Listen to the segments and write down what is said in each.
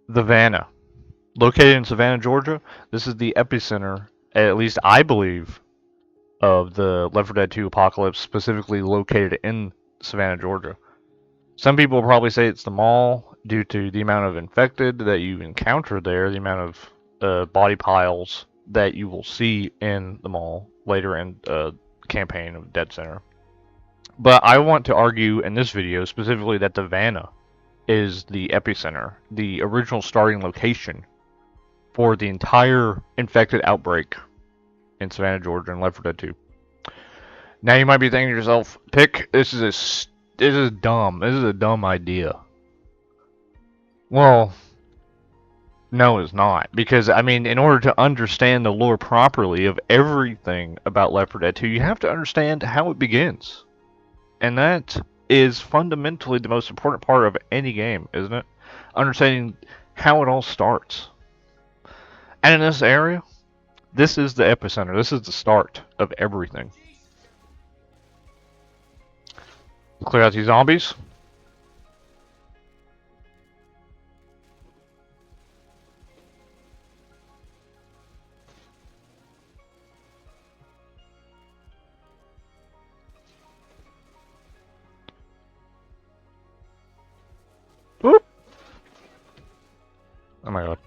The Vannah. Located in Savannah, Georgia, this is the epicenter, at least I believe, of the Left 4 Dead 2 apocalypse, specifically located in Savannah, Georgia. Some people will probably say it's the mall due to the amount of infected that you encounter there, the amount of body piles that you will see in the mall later in the campaign of Dead Center. But I want to argue in this video specifically that the Vannah is the epicenter, the original starting location for the entire infected outbreak in Savannah, Georgia, in Left 4 Dead 2. Now you might be thinking to yourself, "Pick, this is dumb. This is a dumb idea." Well, no, it's not, because I mean, in order to understand the lore properly of everything about Left 4 Dead 2, you have to understand how it begins, and that is fundamentally the most important part of any game, isn't it? Understanding how it all starts. And in this area, this is the epicenter. This is the start of everything. Clear out these zombies. Whoop. Oh my god.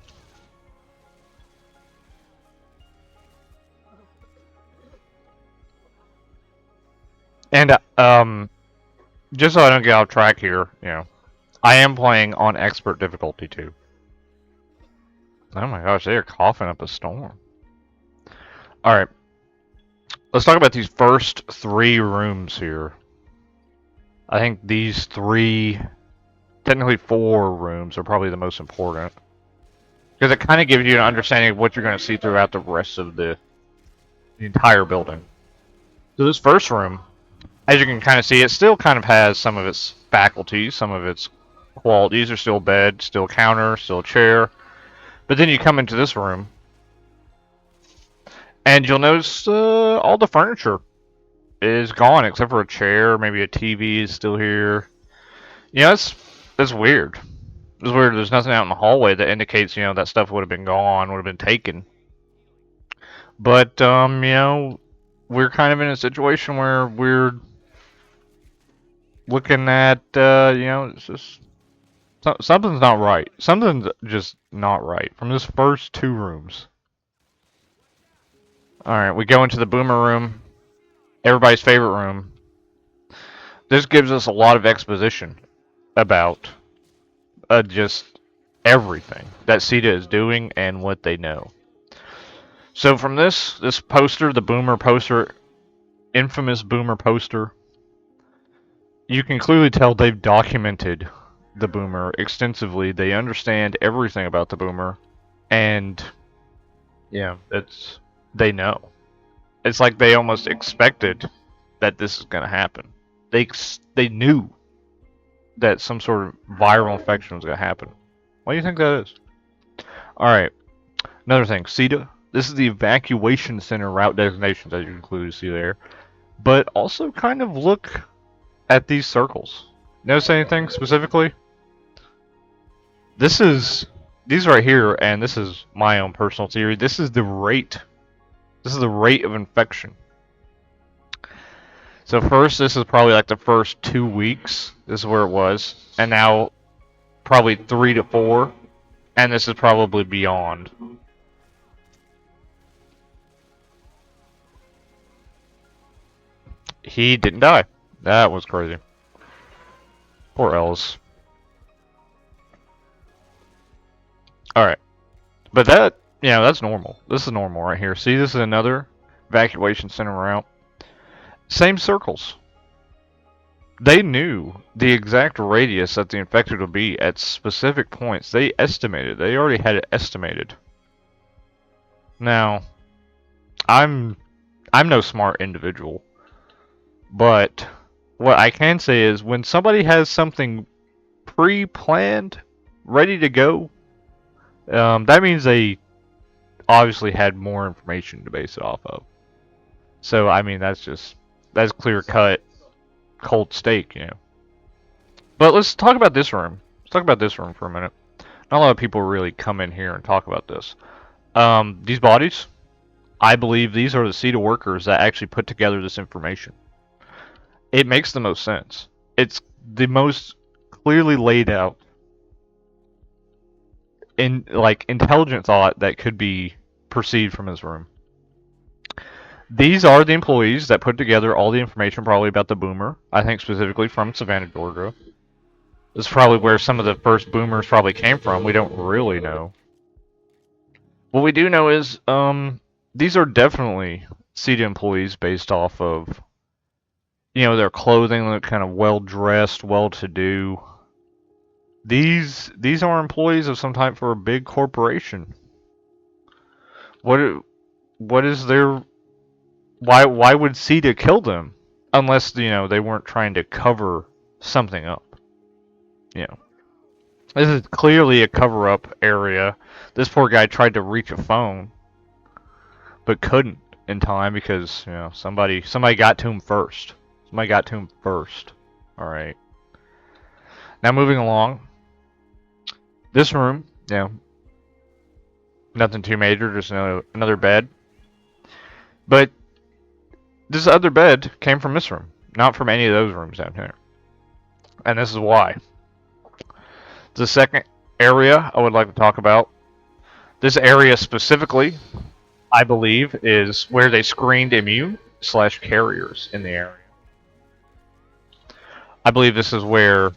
And just so I don't get off track here, I am playing on expert difficulty too. Oh my gosh, they are coughing up a storm. Alright. Let's talk about these first 3 rooms here. I think these 3, technically 4 rooms are probably the most important. Because it kind of gives you an understanding of what you're going to see throughout the rest of the entire building. So this first room, as you can kind of see, it still kind of has some of its faculties, some of its qualities. Are still a bed, still a counter, still a chair. But then you come into this room, and you'll notice all the furniture is gone except for a chair. Maybe a TV is still here. That's weird. It's weird. There's nothing out in the hallway that indicates, that stuff would have been gone, would have been taken. But we're kind of in a situation where we're looking at, it's just something's not right. Something's just not right from this first 2 rooms. Alright, we go into the boomer room. Everybody's favorite room. This gives us a lot of exposition about just everything that CEDA is doing and what they know. So from this poster, the boomer poster, infamous boomer poster, you can clearly tell they've documented the boomer extensively. They understand everything about the boomer, and they know. It's like they almost expected that this is going to happen. They knew that some sort of viral infection was going to happen. What do you think that is? Alright, another thing, CEDA. This is the evacuation center route designations, as you can clearly see there. But also kind of look at these circles. Notice anything specifically? These right here, and this is my own personal theory, this is the rate. This is the rate of infection. So first, this is probably like the first 2 weeks. This is where it was. And now, probably 3 to 4. And this is probably beyond. He didn't die. That was crazy. Poor Ellis. Alright. But that, that's normal. This is normal right here. See, this is another evacuation center route. Same circles. They knew the exact radius that the infected would be at specific points. They estimated. They already had it estimated. Now, I'm no smart individual, but what I can say is when somebody has something pre-planned, ready to go, that means they obviously had more information to base it off of. So, I mean, that's clear-cut, cold steak, But let's talk about this room. Let's talk about this room for a minute. not a lot of people really come in here and talk about this. These bodies, I believe these are the CEDA workers that actually put together this information. It makes the most sense. It's the most clearly laid out in like intelligent thought that could be perceived from this room. These are the employees that put together all the information probably about the boomer, I think specifically from Savannah, Georgia. This is probably where some of the first boomers probably came from. We don't really know. What we do know is these are definitely CEDA employees based off of their clothing, look kind of well dressed, well to do. These are employees of some type for a big corporation. What is their why would CEDA kill them unless they weren't trying to cover something up? You know, this is clearly a cover up area. This poor guy tried to reach a phone but couldn't in time because somebody got to him first. Somebody got to him first. All right. Now moving along. This room, nothing too major, just another bed. But this other bed came from this room, not from any of those rooms down here. And this is why. The second area I would like to talk about. This area specifically, I believe, is where they screened immune/carriers in the area. I believe this is where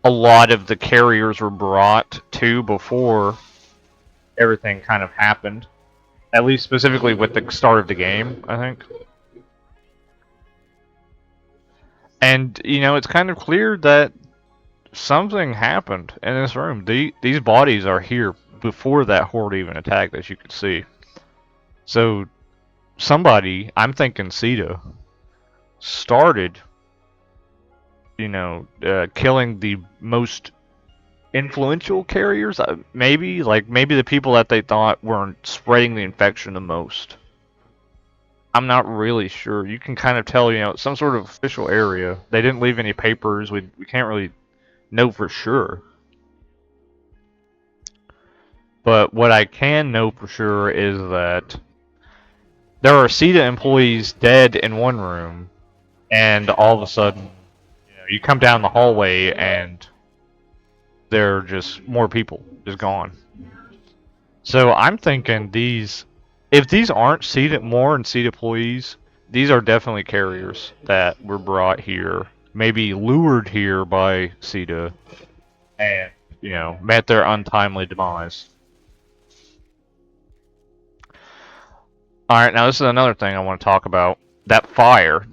a lot of the carriers were brought to before everything kind of happened. At least specifically with the start of the game, I think. And, it's kind of clear that something happened in this room. These bodies are here before that horde even attacked, as you can see. So, somebody, I'm thinking CEDA, started, killing the most influential carriers. Maybe the people that they thought weren't spreading the infection the most. I'm not really sure. You can kind of tell, it's some sort of official area. They didn't leave any papers. We can't really know for sure. But what I can know for sure is that there are CEDA employees dead in one room, and all of a sudden, you come down the hallway and there are just more people just gone. So I'm thinking if these aren't CEDA employees, these are definitely carriers that were brought here, maybe lured here by CEDA, and met their untimely demise. Alright, now this is another thing I want to talk about. That fire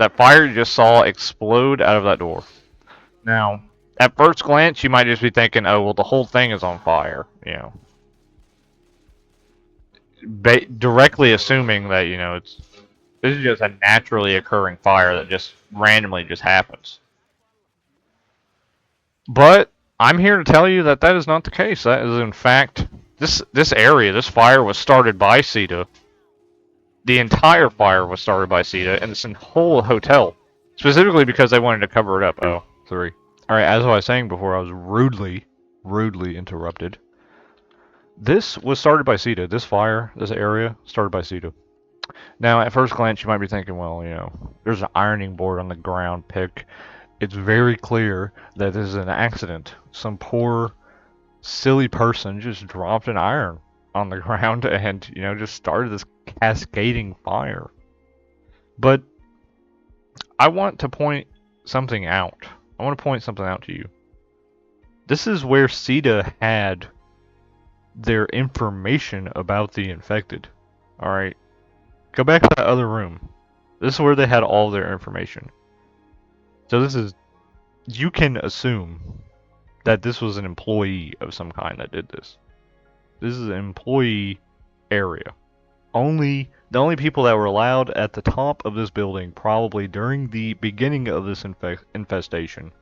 you just saw explode out of that door. Now, at first glance, you might just be thinking, oh, well, the whole thing is on fire, directly assuming that, this is just a naturally occurring fire that just randomly just happens. But I'm here to tell you that that is not the case. That is, in fact, this area, this fire was started by CEDA. The entire fire was started by CEDA, and this whole hotel, specifically because they wanted to cover it up. Oh, 3. All right, as I was saying before, I was rudely interrupted. This was started by CEDA. This fire, this area, started by CEDA. Now, at first glance, you might be thinking, well, there's an ironing board on the ground pick. It's very clear that this is an accident. Some poor, silly person just dropped an iron on the ground and, just started this cascading fire. But I want to point something out. I want to point something out to you. This is where CEDA had their information about the infected. Alright. Go back to that other room. This is where they had all their information. So you can assume that this was an employee of some kind that did this. This is an employee area. The only people that were allowed at the top of this building, probably during the beginning of this infestation,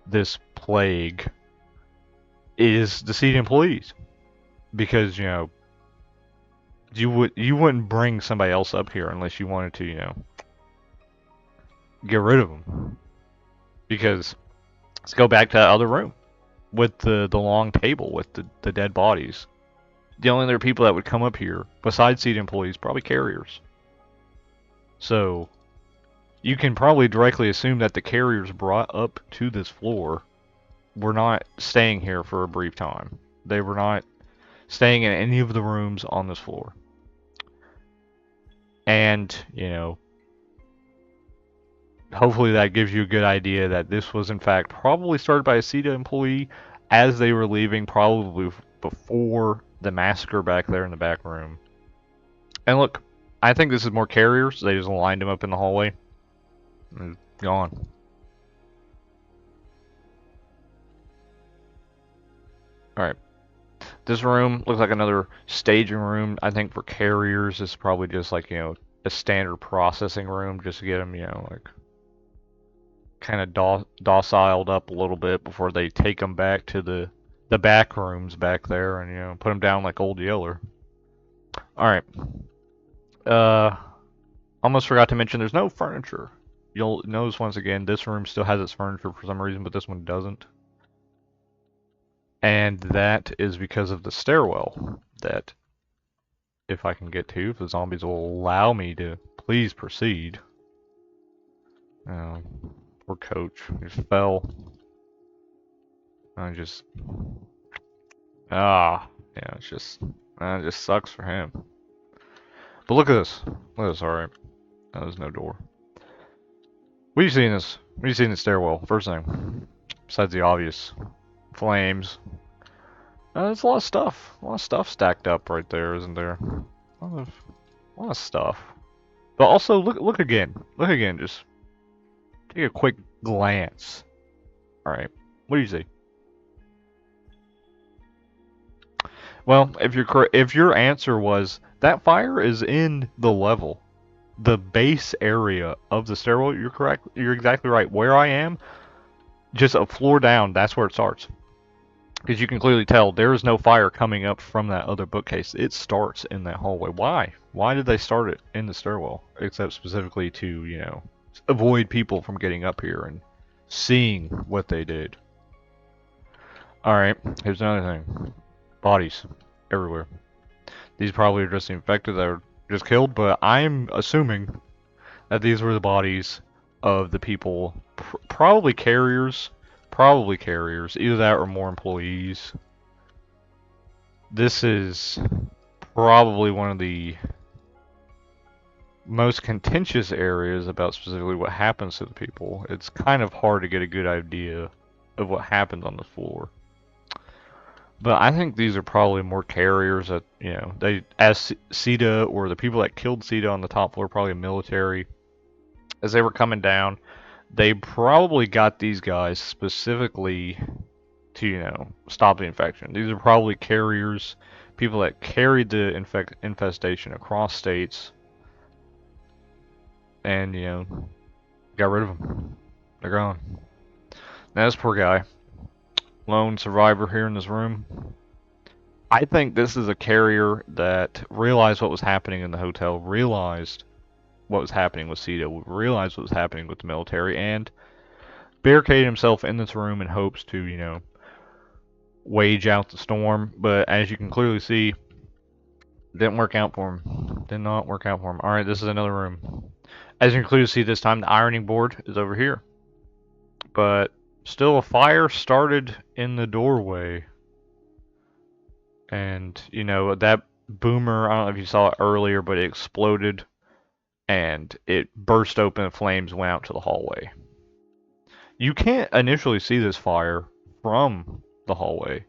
this plague, is the CEDA employees. Because, you wouldn't bring somebody else up here unless you wanted to, get rid of them. Because let's go back to that other room. with the long table with the dead bodies. The only other people that would come up here, besides CEDA employees, probably carriers. So you can probably directly assume that the carriers brought up to this floor were not staying here for a brief time. They were not staying in any of the rooms on this floor. And, you know, hopefully that gives you a good idea that this was in fact probably started by a CEDA employee as they were leaving, probably before the massacre back there in the back room. And look, I think this is more carriers. They just lined them up in the hallway. And gone. Alright. This room looks like another staging room. I think for carriers, this is probably just like, you know, a standard processing room just to get them, you know, like kind of dociled up a little bit before they take them back to the back rooms back there and, you know, put them down like Old Yeller. Alright. Almost forgot to mention there's no furniture. You'll notice once again, this room still has its furniture for some reason, but this one doesn't. And that is because of the stairwell that, if I can get to, if the zombies will allow me to please proceed. Poor coach. He just fell. I just... yeah, it just sucks for him. But look at this. Look at this, alright. Oh, there's no door. What do you see in this? What do you see in the stairwell? First thing. Besides the obvious. Flames. There's a lot of stuff. A lot of stuff stacked up right there, isn't there? A lot of stuff. But also, look again. Look again. Just take a quick glance. Alright. What do you see? Well, if your answer was that fire is in the level, the base area of the stairwell, you're correct. You're exactly right. Where I am, just a floor down, that's where it starts. Because you can clearly tell there is no fire coming up from that other bookcase. It starts in that hallway. Why? Why did they start it in the stairwell? Except specifically to, you know, avoid people from getting up here and seeing what they did. Alright, here's another thing. Bodies. Everywhere. These probably are just the infected that were just killed, but I'm assuming that these were the bodies of the people, probably carriers. Probably carriers. Either that or more employees. This is probably one of the most contentious areas about specifically what happens to the people. It's kind of hard to get a good idea of what happens on the floor. But I think these are probably more carriers that, you know, they, as CEDA or the people that killed CEDA on the top floor, probably military, as they were coming down, they probably got these guys specifically to, you know, stop the infection. These are probably carriers, people that carried the infestation across states, and, you know, got rid of them. They're gone. Now this poor guy, lone survivor here in this room. I think this is a carrier that realized what was happening in the hotel, realized what was happening with CEDA, realized what was happening with the military, and barricaded himself in this room in hopes to, you know, wage out the storm. But as you can clearly see, didn't work out for him. Did not work out for him. Alright, this is another room. As you can clearly see, this time the ironing board is over here. But still a fire started in the doorway. And, you know, that boomer, I don't know if you saw it earlier, but it exploded and it burst open and flames went out to the hallway. You can't initially see this fire from the hallway.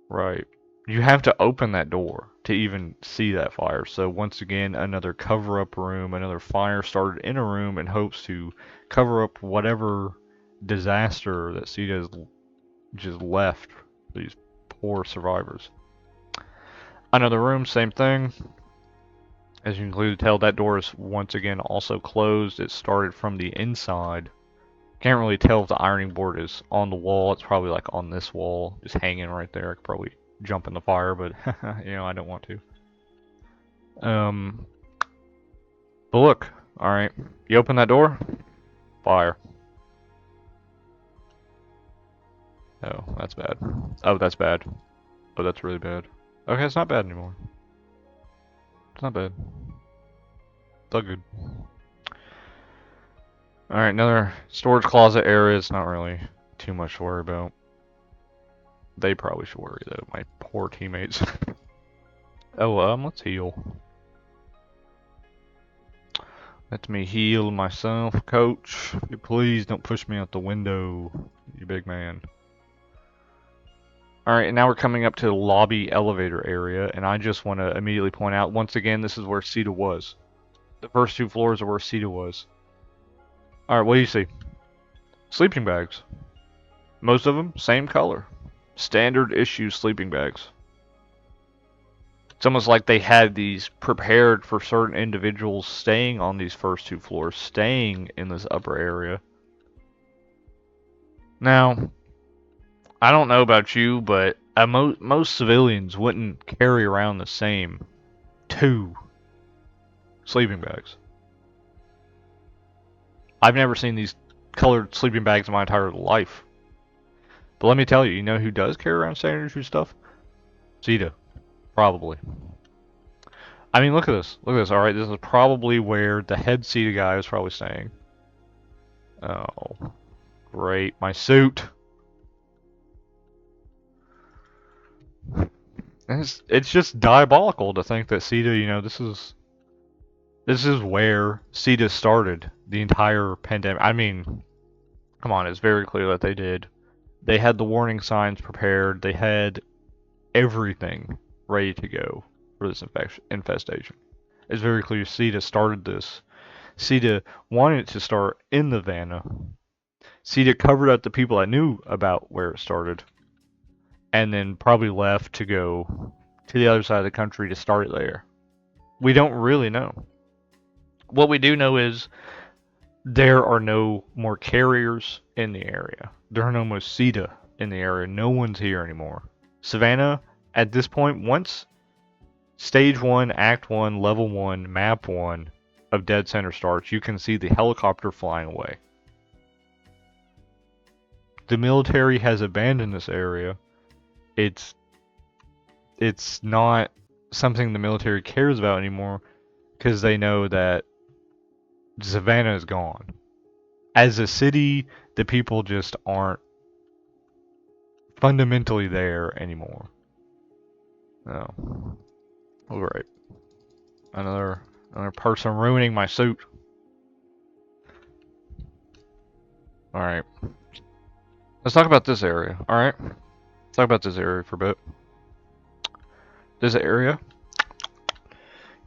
Right. You have to open that door to even see that fire. So once again, another cover-up room, another fire started in a room in hopes to cover up whatever disaster that CEDA has just left these poor survivors. Another room, same thing. As you can clearly tell, that door is once again also closed. It started from the inside. Can't really tell if the ironing board is on the wall. It's probably like on this wall, just hanging right there. I could probably jump in the fire, but you know, I don't want to. But look, alright, you open that door, fire. Oh, that's bad. Oh, that's bad. Oh, that's really bad. Okay, it's not bad anymore. It's not bad. It's all good. Alright, another storage closet area. It's not really too much to worry about. They probably should worry, though. My poor teammates. Oh, let's heal. Let me heal myself, coach. Please don't push me out the window, you big man. Alright, and now we're coming up to the lobby elevator area, and I just want to immediately point out, once again, this is where CEDA was. The first 2 floors are where CEDA was. Alright, what do you see? Sleeping bags. Most of them, same color. Standard issue sleeping bags. It's almost like they had these prepared for certain individuals staying on these first 2 floors, staying in this upper area. Now, I don't know about you, but most civilians wouldn't carry around the same 2 sleeping bags. I've never seen these colored sleeping bags in my entire life. But let me tell you, you know who does carry around standard issue stuff? CEDA. Probably. I mean, look at this. Look at this. Alright, this is probably where the head CEDA guy is probably staying. Oh. Great. My suit. It's just diabolical to think that CEDA, you know, this is where CEDA started the entire pandemic. I mean, come on, it's very clear that they did. They had the warning signs prepared. They had everything ready to go for this infestation. It's very clear CEDA started this. CEDA wanted it to start in the Vannah. CEDA covered up the people that knew about where it started, and then probably left to go to the other side of the country to start it there. We don't really know. What we do know is there are no more carriers in the area. There are no more CEDA in the area. No one's here anymore. Savannah, at this point, once Stage 1, Act 1, Level 1, Map 1 of Dead Center starts, you can see the helicopter flying away. The military has abandoned this area. It's not something the military cares about anymore because they know that Savannah is gone. As a city, the people just aren't fundamentally there anymore. Oh. Alright. Another person ruining my suit. Alright. Let's talk about this area, alright? Let's talk about this area for a bit. This area.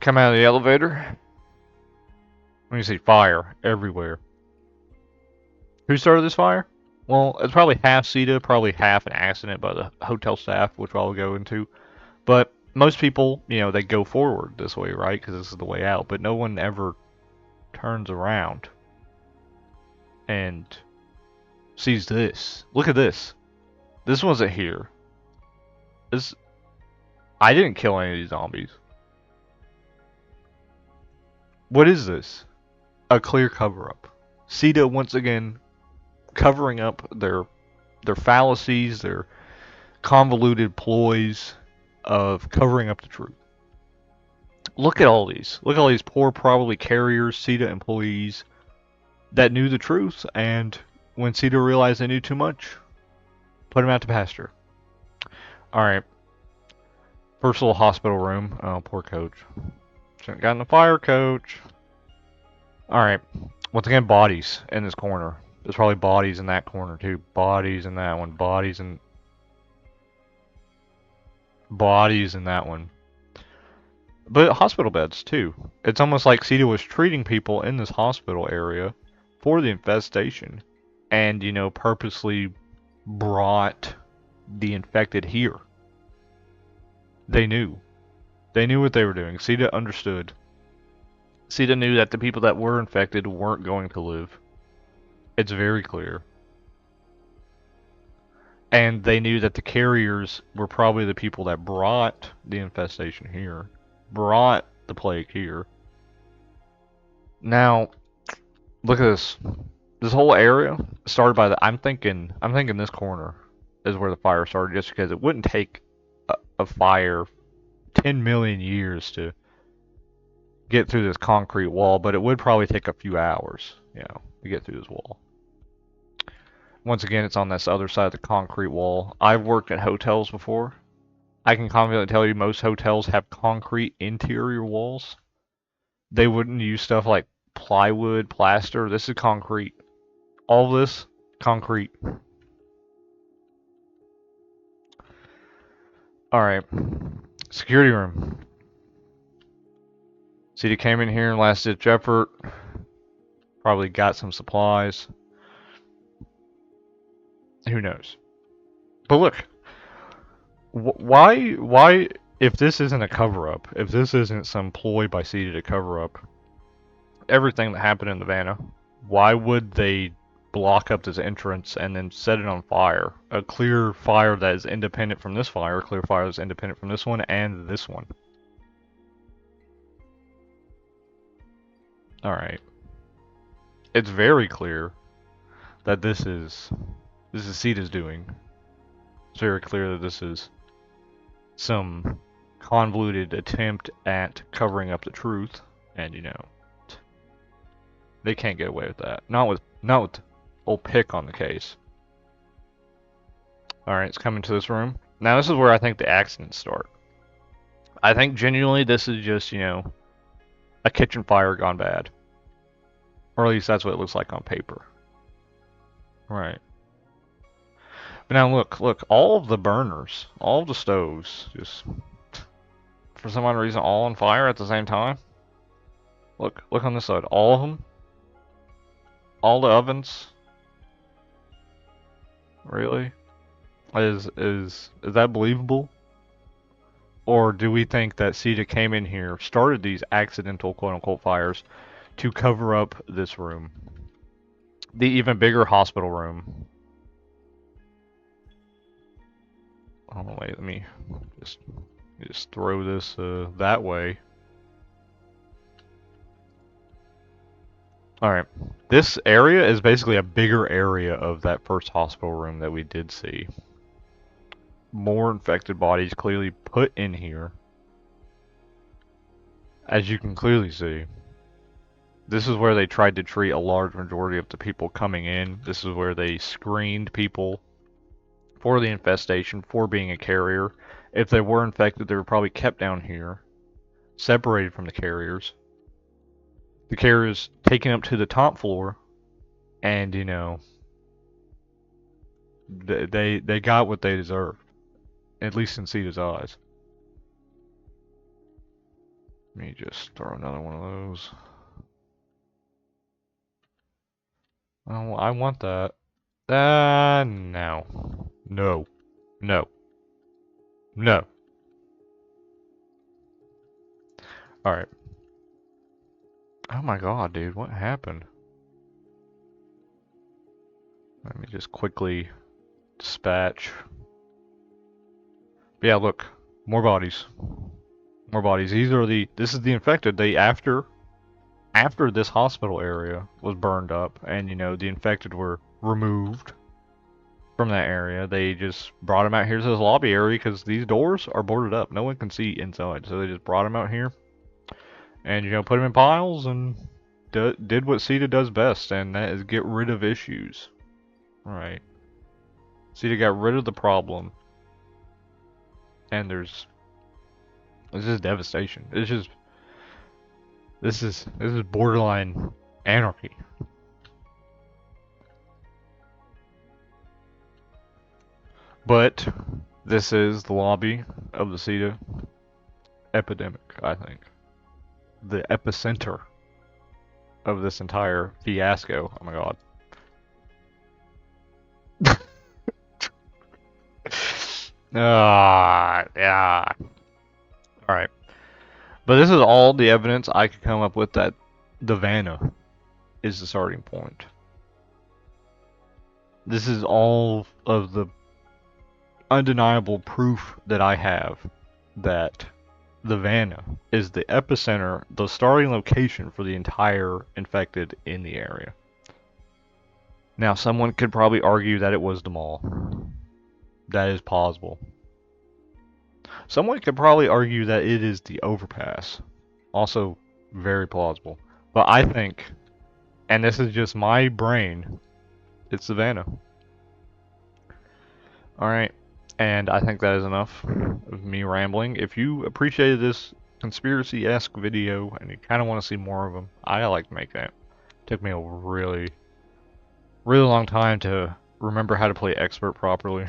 Come out of the elevator. When you see fire everywhere. Who started this fire? Well, it's probably half CEDA, probably half an accident by the hotel staff, which I'll go into. But most people, you know, they go forward this way, right? Because this is the way out. But no one ever turns around and sees this. Look at this. This wasn't here. I didn't kill any of these zombies. What is this? A clear cover-up. CEDA once again covering up their fallacies, their convoluted ploys of covering up the truth. Look at all these. Look at all these poor, probably carriers, CEDA employees that knew the truth, and when CEDA realized they knew too much, put them out to pasture. Alright. First little hospital room. Oh, poor coach. Shouldn't gotten a fire, coach. Alright. Once again, bodies in this corner. There's probably bodies in that corner, too. Bodies in that one. Bodies in that one. But hospital beds, too. It's almost like CEDA was treating people in this hospital area for the infestation. And, you know, purposely brought the infected here. They knew. They knew what they were doing. CEDA understood. CEDA knew that the people that were infected weren't going to live. It's very clear. And they knew that the carriers were probably the people that brought the infestation here. Brought the plague here. Now, look at this. This whole area started by I'm thinking this corner. is where the fire started, just because it wouldn't take a fire 10 million years to get through this concrete wall, but it would probably take a few hours, to get through this wall. Once again, it's on this other side of the concrete wall. I've worked at hotels before. I can confidently tell you most hotels have concrete interior walls. They wouldn't use stuff like plywood, plaster. This is concrete. All this, concrete. Alright. Security room. CEDA came in here and last ditch effort. Probably got some supplies. Who knows? But look. Why, if this isn't a cover-up, if this isn't some ploy by CEDA to cover up everything that happened in the Vannah, why would they block up this entrance and then set it on fire? A clear fire that is independent from this fire, a clear fire that's independent from this one and this one. Alright. It's very clear that this is CEDA's doing. It's very clear that this is some convoluted attempt at covering up the truth, and they can't get away with that. Not with old Pick on the case. Alright, it's coming to this room. Now this is where I think the accidents start. I think genuinely this is just, a kitchen fire gone bad. Or at least that's what it looks like on paper. Right. But now look, all of the burners, all of the stoves, just for some odd reason all on fire at the same time. Look on this side, all of them. All the ovens. Really? Is that believable? Or do we think that CEDA came in here, started these accidental quote-unquote fires to cover up this room? The even bigger hospital room. Oh wait, let me just throw this that way. Alright. This area is basically a bigger area of that first hospital room that we did see. More infected bodies clearly put in here. As you can clearly see. This is where they tried to treat a large majority of the people coming in. This is where they screened people for the infestation, for being a carrier. If they were infected, they were probably kept down here, separated from the carriers. The carriers taken up to the top floor, and they got what they deserved, at least in CEDA's eyes. Let me just throw another one of those. Oh, I want that. No. No. No. No. Alright. Oh my god, dude, what happened? Let me just quickly dispatch. But yeah, look. More bodies. More bodies. This is the infected. After this hospital area was burned up and, the infected were removed from that area, they just brought them out here to this lobby area because these doors are boarded up. No one can see inside. So they just brought them out here and, put them in piles and did what CEDA does best, and that is get rid of issues. Right. CEDA got rid of the problem. And this is devastation. This is borderline anarchy. But this is the lobby of the CEDA epidemic, I think. The epicenter of this entire fiasco. Oh my god. Yeah. Alright. But this is all the evidence I could come up with that the Vannah is the starting point. This is all of the undeniable proof that I have that the Vannah is the epicenter, the starting location for the entire infected in the area. Now, someone could probably argue that it was the mall. That is plausible. Someone could probably argue that it is the overpass. Also very plausible. But I think, and this is just my brain, it's Savannah. Alright, and I think that is enough of me rambling. If you appreciated this conspiracy-esque video and you kind of want to see more of them, I like to make that. Took me a really long time to remember how to play Expert properly.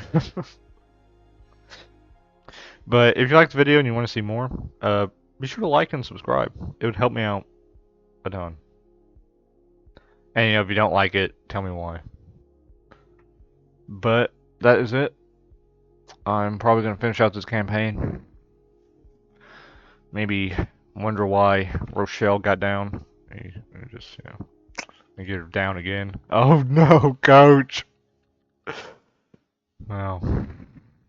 But if you liked the video and you want to see more, be sure to like and subscribe. It would help me out a ton. And if you don't like it, tell me why. But that is it. I'm probably going to finish out this campaign. Maybe wonder why Rochelle got down. Just, get her down again. Oh no, coach! Well,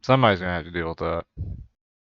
somebody's going to have to deal with that.